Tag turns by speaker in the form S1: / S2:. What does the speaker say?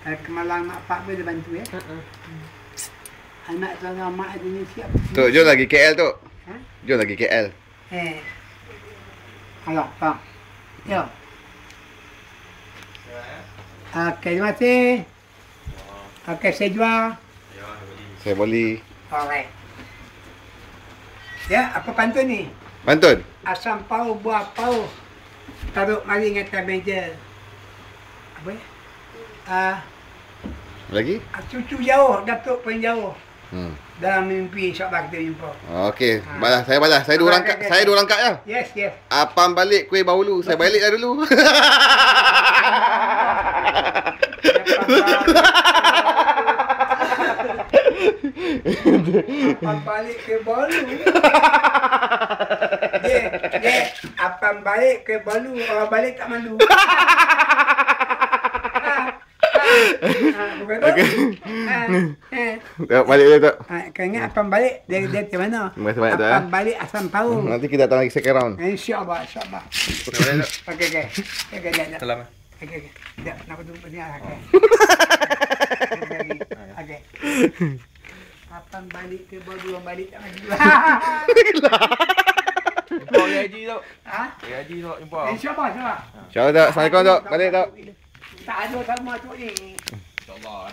S1: Kemalang mak pak boleh bantu ya. Anak tuan mak ada ni siap.
S2: Tok, jom lagi KL Tok.
S1: Ha?
S2: Jom lagi KL.
S1: Alah, pak. Yo. Okey, terima kasih. Okey, saya jual.
S2: Saya boleh.
S1: Alright. Ya, apa pantun ni?
S2: Pantun.
S1: Asam pau, buah pau. Taruh mari atas meja. Apa ya?
S2: Lagi?
S1: Cucu jauh, Datuk pun jauh. Dalam mimpi insya-Allah kita jumpa.
S2: Okey, balas. Saya dua rangkap. Saya dua rangkap ya.
S1: Yes.
S2: Apam balik kuih bahulu. Saya balik dah dulu.
S1: Apam balik ke balu. Dia apam balik ke balu, orang balik tak malu.
S2: Okey. Balik dulu Tok.
S1: Kau ingat apam balik dari ke mana?
S2: Terima kasih banyak Tok.
S1: Apam balik asam pau.
S2: Nanti kita datang lagi second round.
S1: InsyaAllah. Okey.
S3: Selamat.
S1: Okey. Sekejap, nak duduk sini. Okey. Apam balik ke balu, orang balik tak malu.
S3: Jumpa hari haji Tok.
S1: Ha?
S3: Hari haji Tok jumpa.
S1: InsyaAllah.
S2: InsyaAllah Tok. Assalamualaikum Tok. Balik Tok.
S1: Tak ada sama tu ni.
S3: InsyaAllah.